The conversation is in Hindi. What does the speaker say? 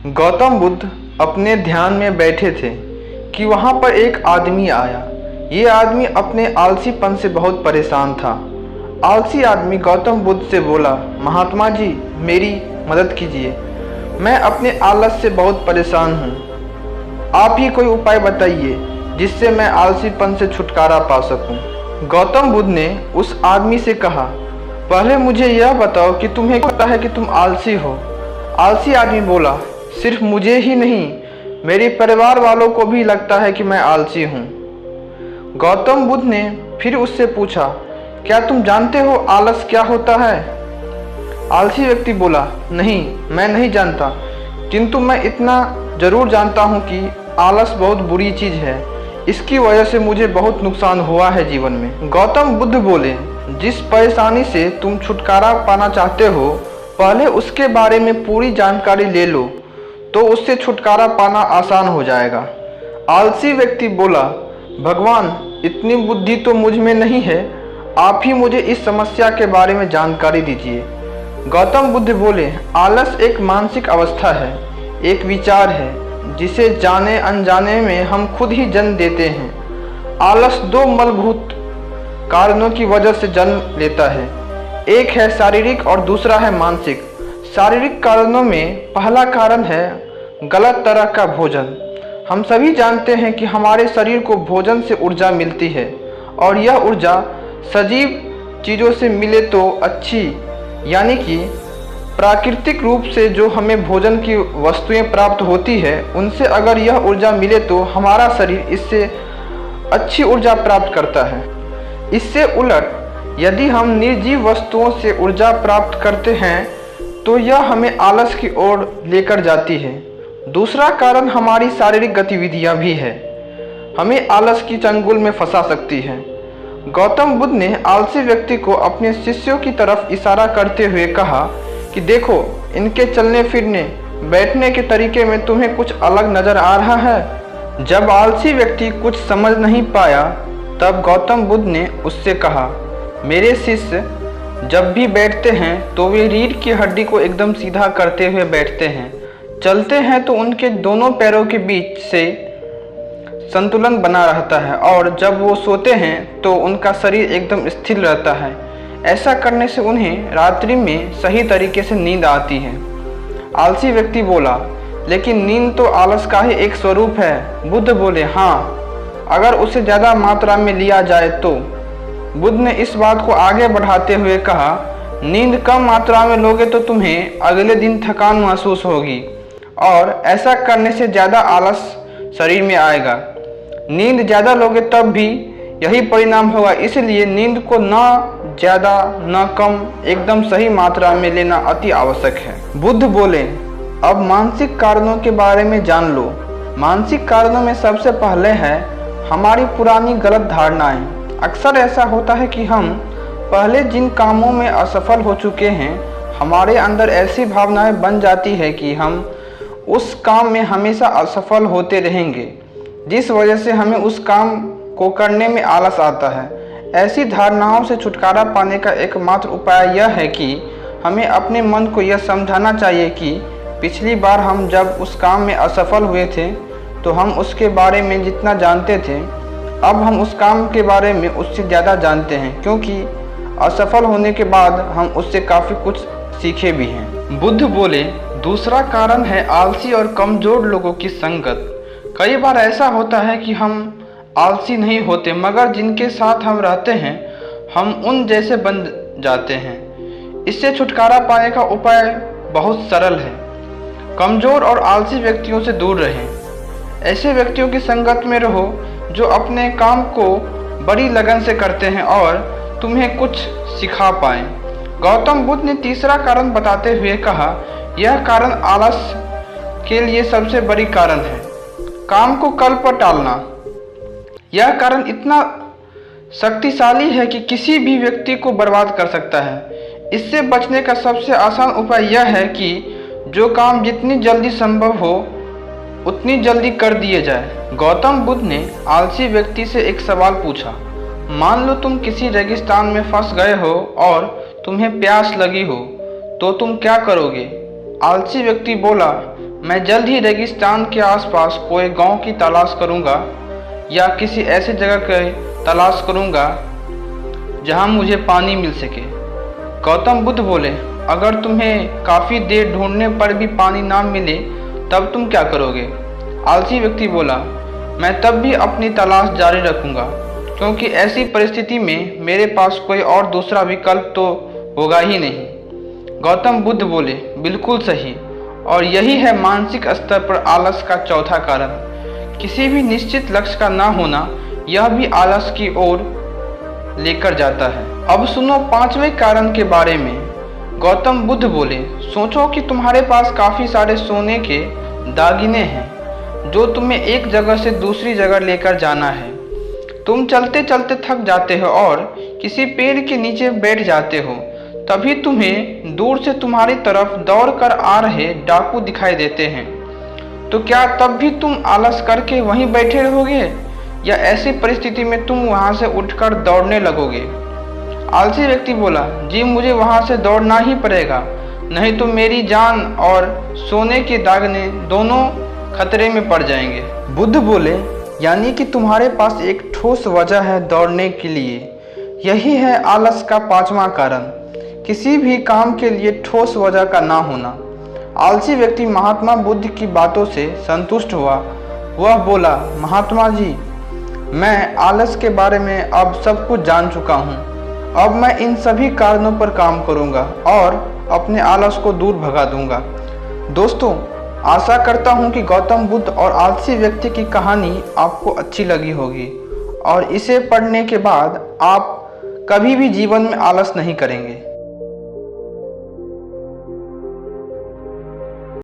गौतम बुद्ध अपने ध्यान में बैठे थे कि वहाँ पर एक आदमी आया। ये आदमी अपने आलसीपन से बहुत परेशान था। आलसी आदमी गौतम बुद्ध से बोला, महात्मा जी मेरी मदद कीजिए, मैं अपने आलस से बहुत परेशान हूँ। आप ही कोई उपाय बताइए जिससे मैं आलसीपन से छुटकारा पा सकूँ। गौतम बुद्ध ने उस आदमी से कहा, पहले मुझे यह बताओ कि तुम्हें पता है कि तुम आलसी हो। आलसी आदमी बोला, सिर्फ मुझे ही नहीं, मेरे परिवार वालों को भी लगता है कि मैं आलसी हूँ। गौतम बुद्ध ने फिर उससे पूछा, क्या तुम जानते हो आलस क्या होता है? आलसी व्यक्ति बोला, नहीं, मैं नहीं जानता, किंतु मैं इतना जरूर जानता हूँ कि आलस बहुत बुरी चीज़ है। इसकी वजह से मुझे बहुत नुकसान हुआ है जीवन में। गौतम बुद्ध बोले, जिस परेशानी से तुम छुटकारा पाना चाहते हो, पहले उसके बारे में पूरी जानकारी ले लो, तो उससे छुटकारा पाना आसान हो जाएगा। आलसी व्यक्ति बोला, भगवान इतनी बुद्धि तो मुझ में नहीं है, आप ही मुझे इस समस्या के बारे में जानकारी दीजिए। गौतम बुद्ध बोले, आलस एक मानसिक अवस्था है, एक विचार है जिसे जाने अनजाने में हम खुद ही जन्म देते हैं। आलस दो मूलभूत कारणों की वजह से जन्म लेता है, एक है शारीरिक और दूसरा है मानसिक। शारीरिक कारणों में पहला कारण है गलत तरह का भोजन। हम सभी जानते हैं कि हमारे शरीर को भोजन से ऊर्जा मिलती है और यह ऊर्जा सजीव चीज़ों से मिले तो अच्छी, यानी कि प्राकृतिक रूप से जो हमें भोजन की वस्तुएं प्राप्त होती है, उनसे अगर यह ऊर्जा मिले तो हमारा शरीर इससे अच्छी ऊर्जा प्राप्त करता है। इससे उलट यदि हम निर्जीव वस्तुओं से ऊर्जा प्राप्त करते हैं तो यह हमें आलस की ओर लेकर जाती है। दूसरा कारण हमारी शारीरिक गतिविधियां भी है, हमें आलस की चंगुल में फंसा सकती है। गौतम बुद्ध ने आलसी व्यक्ति को अपने शिष्यों की तरफ इशारा करते हुए कहा कि देखो, इनके चलने फिरने बैठने के तरीके में तुम्हें कुछ अलग नजर आ रहा है। जब आलसी व्यक्ति कुछ समझ नहीं पाया तब गौतम बुद्ध ने उससे कहा, मेरे शिष्य जब भी बैठते हैं तो वे रीढ़ की हड्डी को एकदम सीधा करते हुए बैठते हैं। चलते हैं तो उनके दोनों पैरों के बीच से संतुलन बना रहता है और जब वो सोते हैं तो उनका शरीर एकदम स्थिर रहता है। ऐसा करने से उन्हें रात्रि में सही तरीके से नींद आती है। आलसी व्यक्ति बोला, लेकिन नींद तो आलस का ही एक स्वरूप है। बुद्ध बोले, हाँ, अगर उसे ज़्यादा मात्रा में लिया जाए तो। बुद्ध ने इस बात को आगे बढ़ाते हुए कहा, नींद कम मात्रा में लोगे तो तुम्हें अगले दिन थकान महसूस होगी और ऐसा करने से ज़्यादा आलस शरीर में आएगा। नींद ज़्यादा लोगे तब भी यही परिणाम होगा, इसलिए नींद को न ज़्यादा न कम, एकदम सही मात्रा में लेना अति आवश्यक है। बुद्ध बोले, अब मानसिक कारणों के बारे में जान लो। मानसिक कारणों में सबसे पहले है हमारी पुरानी गलत धारणाएं। अक्सर ऐसा होता है कि हम पहले जिन कामों में असफल हो चुके हैं, हमारे अंदर ऐसी भावनाएं बन जाती है कि हम उस काम में हमेशा असफल होते रहेंगे, जिस वजह से हमें उस काम को करने में आलस आता है। ऐसी धारणाओं से छुटकारा पाने का एकमात्र उपाय यह है कि हमें अपने मन को यह समझाना चाहिए कि पिछली बार हम जब उस काम में असफल हुए थे तो हम उसके बारे में जितना जानते थे, अब हम उस काम के बारे में उससे ज़्यादा जानते हैं, क्योंकि असफल होने के बाद हम उससे काफ़ी कुछ सीखे भी हैं। बुद्ध बोले, दूसरा कारण है आलसी और कमज़ोर लोगों की संगत। कई बार ऐसा होता है कि हम आलसी नहीं होते, मगर जिनके साथ हम रहते हैं हम उन जैसे बन जाते हैं। इससे छुटकारा पाने का उपाय बहुत सरल है। कमज़ोर और आलसी व्यक्तियों से दूर रहें। ऐसे व्यक्तियों की संगत में रहो जो अपने काम को बड़ी लगन से करते हैं और तुम्हें कुछ सिखा पाएं। गौतम बुद्ध ने तीसरा कारण बताते हुए कहा, यह कारण आलस के लिए सबसे बड़ी कारण है, काम को कल पर टालना। यह कारण इतना शक्तिशाली है कि किसी भी व्यक्ति को बर्बाद कर सकता है। इससे बचने का सबसे आसान उपाय यह है कि जो काम जितनी जल्दी संभव हो उतनी जल्दी कर दिए जाए। गौतम बुद्ध ने आलसी व्यक्ति से एक सवाल पूछा, मान लो तुम किसी रेगिस्तान में फंस गए हो और तुम्हें प्यास लगी हो, तो तुम क्या करोगे? आलसी व्यक्ति बोला, मैं जल्द ही रेगिस्तान के आसपास कोई गांव की तलाश करूंगा या किसी ऐसी जगह की तलाश करूंगा जहां मुझे पानी मिल सके। गौतम बुद्ध बोले, अगर तुम्हें काफ़ी देर ढूंढने पर भी पानी ना मिले तब तुम क्या करोगे? आलसी व्यक्ति बोला, मैं तब भी अपनी तलाश जारी रखूंगा, क्योंकि ऐसी परिस्थिति में मेरे पास कोई और दूसरा विकल्प तो होगा ही नहीं। गौतम बुद्ध बोले, बिल्कुल सही, और यही है मानसिक स्तर पर आलस का चौथा कारण। किसी भी निश्चित लक्ष्य का ना होना, यह भी आलस की ओर लेकर जाता है। अब सुनो पांचवें कारण के बारे में। गौतम बुद्ध बोले, सोचो कि तुम्हारे पास काफ़ी सारे सोने के दागिने हैं जो तुम्हें एक जगह से दूसरी जगह लेकर जाना है। तुम चलते चलते थक जाते हो और किसी पेड़ के नीचे बैठ जाते हो। तभी तुम्हें दूर से तुम्हारी तरफ दौड़ कर आ रहे डाकू दिखाई देते हैं। तो क्या तब भी तुम आलस करके वहीं बैठे रहोगे या ऐसी परिस्थिति में तुम वहां से उठकर दौड़ने लगोगे? आलसी व्यक्ति बोला, जी मुझे वहां से दौड़ना ही पड़ेगा, नहीं तो मेरी जान और सोने के दागिने दोनों खतरे में पड़ जाएंगे। बुद्ध बोले, यानी कि तुम्हारे पास एक ठोस वजह है दौड़ने के लिए। यही है आलस का पांचवा कारण, किसी भी काम के लिए ठोस वजह का ना होना। आलसी व्यक्ति महात्मा बुद्ध की बातों से संतुष्ट हुआ। वह बोला, महात्मा जी, मैं आलस के बारे में अब सब कुछ जान चुका हूँ। अब मैं इन सभी कारणों पर काम करूँगा और अपने आलस को दूर भगा दूंगा। दोस्तों, आशा करता हूँ कि गौतम बुद्ध और आलसी व्यक्ति की कहानी आपको अच्छी लगी होगी और इसे पढ़ने के बाद आप कभी भी जीवन में आलस नहीं करेंगे।